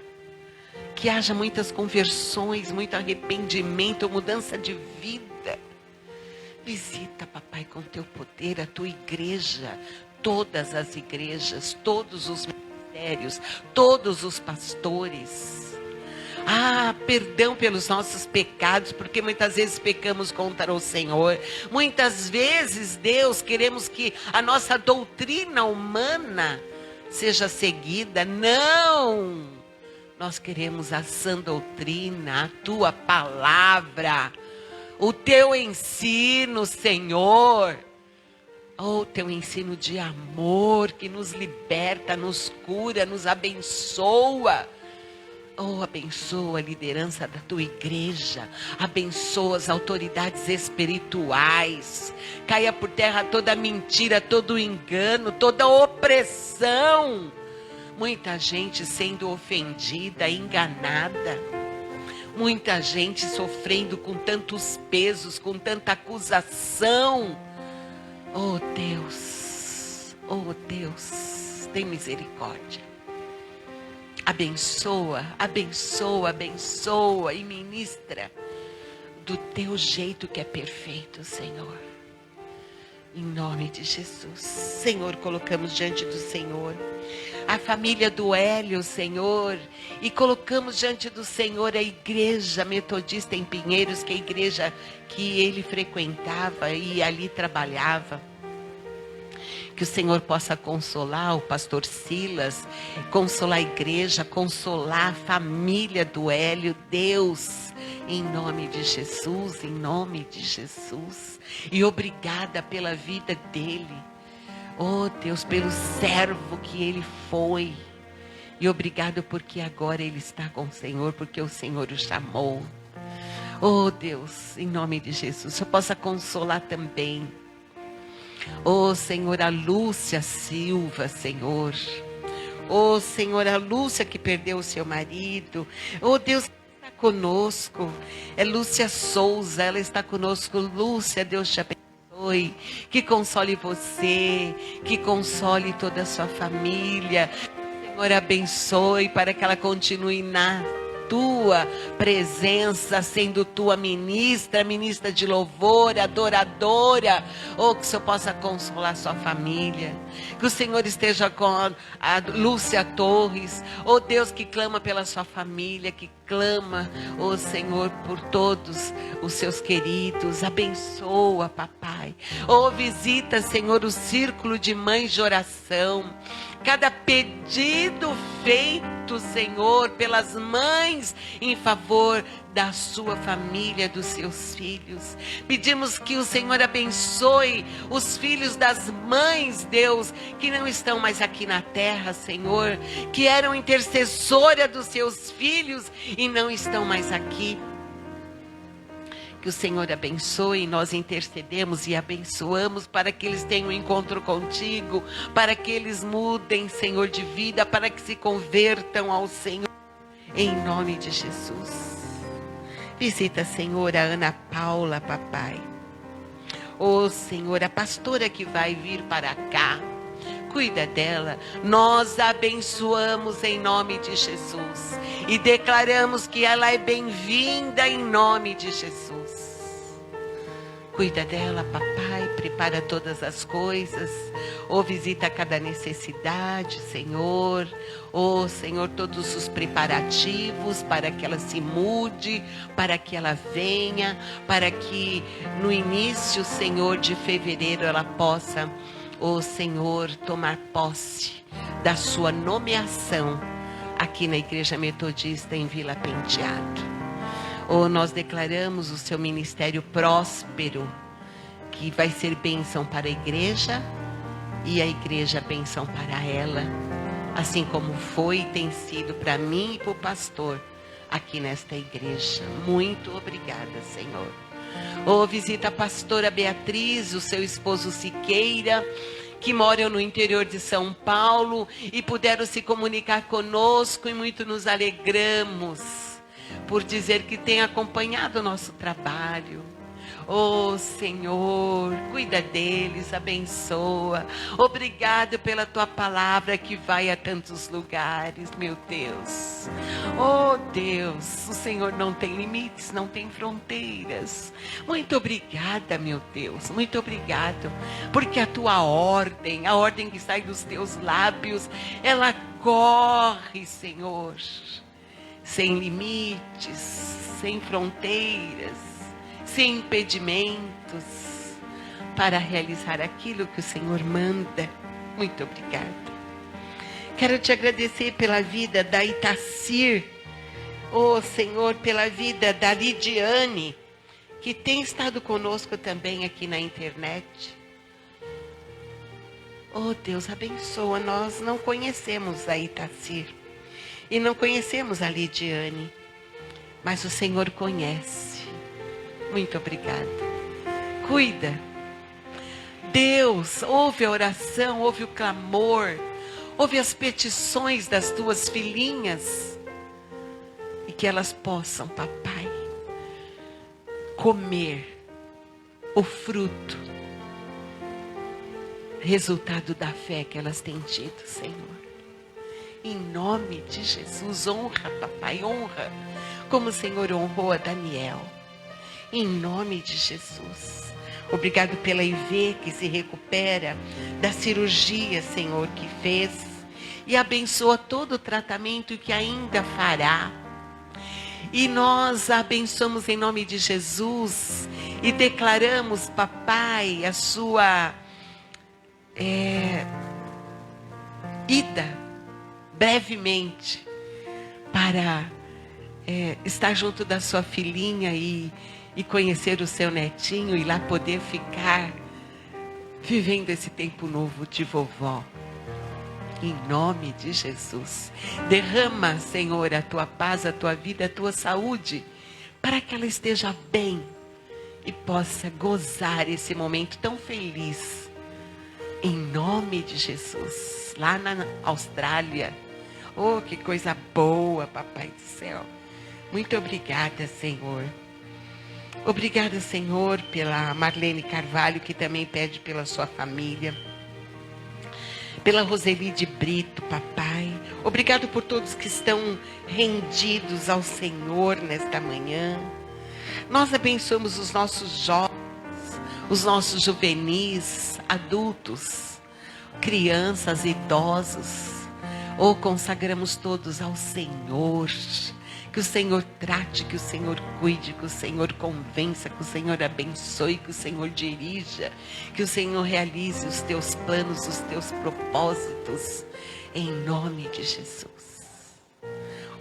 Que haja muitas conversões, muito arrependimento, mudança de vida. Visita, papai, com teu poder a tua igreja, todas as igrejas, todos os ministérios, todos os pastores. Ah, perdão pelos nossos pecados, porque muitas vezes pecamos contra o Senhor. Muitas vezes, Deus, queremos que a nossa doutrina humana seja seguida. Não! Nós queremos a sã doutrina, a tua palavra, o teu ensino, Senhor. Oh, teu ensino de amor que nos liberta, nos cura, nos abençoa. Oh, abençoa a liderança da tua igreja. Abençoa as autoridades espirituais. Caia por terra toda mentira, todo engano, toda opressão. Muita gente sendo ofendida, enganada. Muita gente sofrendo com tantos pesos, com tanta acusação. Oh Deus, tem misericórdia. Abençoa, abençoa, abençoa e ministra do teu jeito que é perfeito, Senhor. Em nome de Jesus. Senhor, colocamos diante do Senhor a família do Hélio, Senhor, e colocamos diante do Senhor a igreja metodista em Pinheiros, que é a igreja que ele frequentava e ali trabalhava. Que o Senhor possa consolar o pastor Silas, consolar a igreja, consolar a família do Hélio, Deus, em nome de Jesus, em nome de Jesus. E obrigada pela vida dele. Oh Deus, pelo servo que ele foi. E obrigado porque agora ele está com o Senhor, porque o Senhor o chamou. Oh Deus, em nome de Jesus, eu possa consolar também. Oh Senhor, a Lúcia Silva, Senhor. Oh Senhor, a Lúcia que perdeu o seu marido. Oh Deus, está conosco. É Lúcia Souza, ela está conosco. Lúcia, Deus te abençoe. Que console você, que console toda a sua família. Senhor, abençoe para que ela continue na tua presença, sendo tua ministra, ministra de louvor, adoradora. Oh, que o Senhor possa consolar sua família. Que o Senhor esteja com a Lúcia Torres. Oh Deus, que clama pela sua família, que clama, oh Senhor, por todos os seus queridos. Abençoa, papai. Oh, visita, Senhor, o círculo de mães de oração. Cada pedido feito, Senhor, pelas mães em favor da sua família, dos seus filhos. Pedimos que o Senhor abençoe os filhos das mães, Deus, que não estão mais aqui na terra, Senhor, que eram intercessora dos seus filhos e não estão mais aqui. Que o Senhor abençoe, nós intercedemos e abençoamos para que eles tenham um encontro contigo, para que eles mudem, Senhor, de vida, para que se convertam ao Senhor, em nome de Jesus. Visita, Senhor, a Ana Paula, papai. Oh, Senhor, a pastora que vai vir para cá, cuida dela. Nós abençoamos em nome de Jesus e declaramos que ela é bem-vinda em nome de Jesus. Cuida dela, papai, prepara todas as coisas. Oh, visita cada necessidade, Senhor. Oh, Senhor, todos os preparativos para que ela se mude, para que ela venha, para que no início, Senhor, de fevereiro ela possa, oh Senhor, tomar posse da sua nomeação aqui na Igreja Metodista em Vila Penteado. Oh, nós declaramos o seu ministério próspero, que vai ser bênção para a igreja e a igreja bênção para ela. assim como foi e tem sido para mim e para o pastor aqui nesta igreja. Muito obrigada, Senhor. Oh, visita a pastora Beatriz, o seu esposo Siqueira, que moram no interior de São Paulo e puderam se comunicar conosco, e muito nos alegramos por dizer que tem acompanhado o nosso trabalho. Oh, Senhor, cuida deles, abençoa. Obrigado pela tua palavra que vai a tantos lugares, meu Deus. Oh, Deus, o Senhor não tem limites, não tem fronteiras. Muito obrigada, meu Deus, muito obrigado. Porque a tua ordem, a ordem que sai dos teus lábios, ela corre, Senhor, sem limites, sem fronteiras, sem impedimentos, para realizar aquilo que o Senhor manda. Muito obrigada. Quero te agradecer pela vida da Itacir, oh Senhor, pela vida da Lidiane, que tem estado conosco também aqui na internet. Oh Deus, abençoa. Nós não conhecemos a Itacir e não conhecemos a Lidiane, mas o Senhor conhece. Muito obrigada. Cuida. Deus, ouve a oração, ouve o clamor, ouve as petições das tuas filhinhas, e que elas possam, papai, comer o fruto, resultado da fé que elas têm tido, Senhor. Em nome de Jesus, honra, papai, honra, como o Senhor honrou a Daniel. Em nome de Jesus. Obrigado pela Ivê, que se recupera da cirurgia, Senhor, que fez. E abençoa todo o tratamento que ainda fará. E nós a abençoamos em nome de Jesus. E declaramos, papai, a sua ida brevemente para estar junto da sua filhinha e conhecer o seu netinho, e lá poder ficar vivendo esse tempo novo de vovó. Em nome de Jesus. Derrama, Senhor, a tua paz, a tua vida, a tua saúde, para que ela esteja bem e possa gozar esse momento tão feliz. Em nome de Jesus. Lá na Austrália. Oh, que coisa boa, papai do céu. Muito obrigada, Senhor. Obrigada, Senhor, pela Marlene Carvalho, que também pede pela sua família. Pela Roseli de Brito, papai. Obrigado por todos que estão rendidos ao Senhor nesta manhã. Nós abençoamos os nossos jovens, os nossos juvenis, adultos, crianças, idosos. Oh, consagramos todos ao Senhor. Que o Senhor trate, que o Senhor cuide, que o Senhor convença, que o Senhor abençoe, que o Senhor dirija, que o Senhor realize os teus planos, os teus propósitos, em nome de Jesus.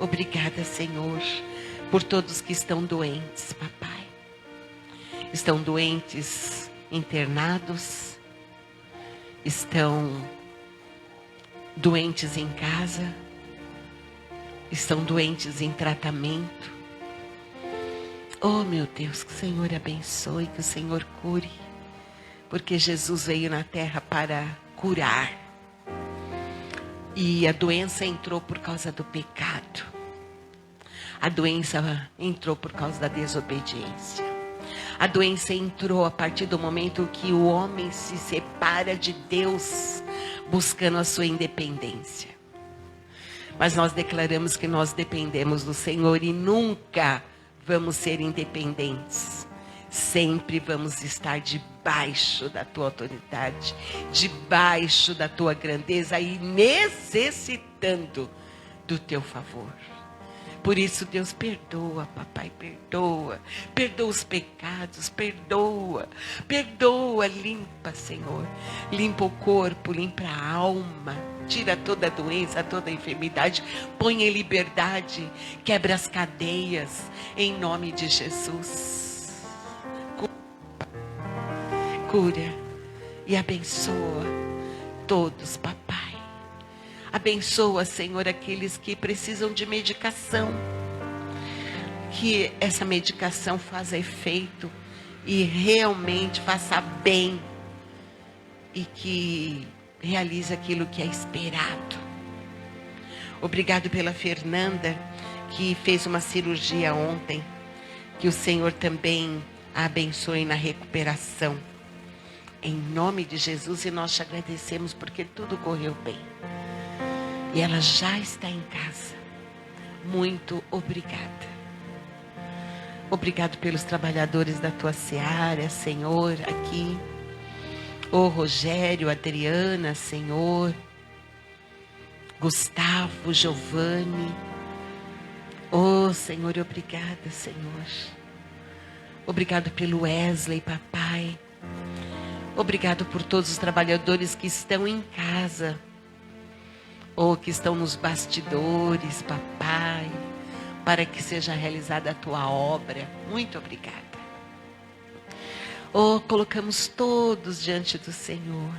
Obrigada, Senhor, por todos que estão doentes, papai. Estão doentes, internados, estão doentes em casa, estão doentes em tratamento. Oh, meu Deus, que o Senhor abençoe, que o Senhor cure. Porque Jesus veio na terra para curar. E a doença entrou por causa do pecado. A doença entrou por causa da desobediência. A doença entrou a partir do momento que o homem se separa de Deus, buscando a sua independência. Mas nós declaramos que nós dependemos do Senhor e nunca vamos ser independentes. Sempre vamos estar debaixo da tua autoridade, debaixo da tua grandeza e necessitando do teu favor. Por isso, Deus, perdoa, papai, perdoa. Perdoa os pecados, perdoa. Perdoa, limpa, Senhor. Limpa o corpo, limpa a alma. Tira toda a doença, toda a enfermidade. Põe em liberdade. Quebra as cadeias, em nome de Jesus. Cura e abençoa todos, papai. Abençoa, Senhor, aqueles que precisam de medicação. Que essa medicação faça efeito e realmente faça bem. E que realize aquilo que é esperado. Obrigado pela Fernanda, que fez uma cirurgia ontem. Que o Senhor também a abençoe na recuperação. Em nome de Jesus, e nós te agradecemos porque tudo correu bem. E ela já está em casa. Muito obrigada. Obrigado pelos trabalhadores da tua seara, Senhor, aqui. Ô Rogério, Adriana, Senhor. Gustavo, Giovanni. Ô Senhor, obrigada, Senhor. Obrigado pelo Wesley, papai. Obrigado por todos os trabalhadores que estão em casa. Ou que estão nos bastidores, papai, para que seja realizada a tua obra. Muito obrigada. Oh, colocamos todos diante do Senhor.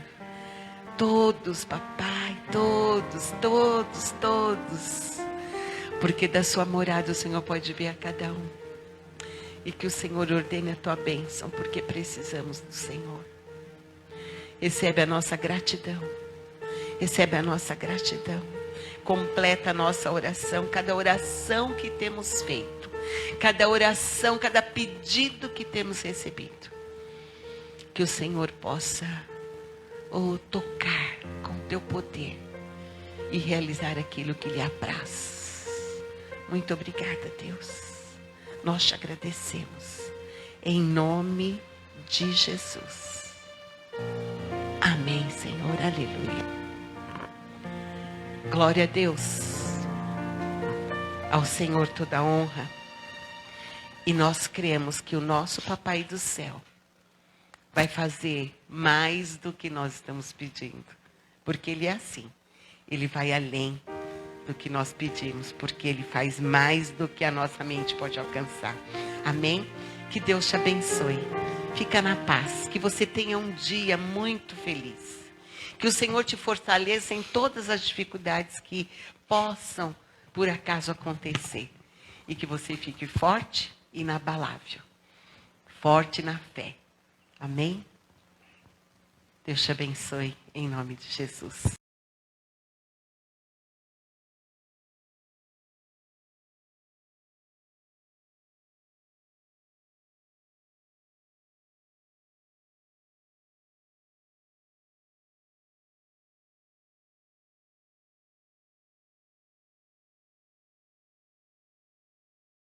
Todos, papai, todos. Porque da sua morada o Senhor pode ver a cada um. E que o Senhor ordene a tua bênção, porque precisamos do Senhor. Recebe a nossa gratidão. Recebe a nossa gratidão. Completa a nossa oração. Cada oração que temos feito. Cada oração, cada pedido que temos recebido. Que o Senhor possa tocar com teu poder. E realizar aquilo que lhe apraz. Muito obrigada, Deus. Nós te agradecemos. Em nome de Jesus. Amém, Senhor. Aleluia. Glória a Deus. Ao Senhor toda a honra. E nós cremos que o nosso Papai do céu vai fazer mais do que nós estamos pedindo. Porque Ele é assim. Ele vai além do que nós pedimos. Porque Ele faz mais do que a nossa mente pode alcançar. Amém? Que Deus te abençoe. Fica na paz. Que você tenha um dia muito feliz. Que o Senhor te fortaleça em todas as dificuldades que possam, por acaso, acontecer. E que você fique forte e inabalável. Forte na fé. Amém? Deus te abençoe em nome de Jesus.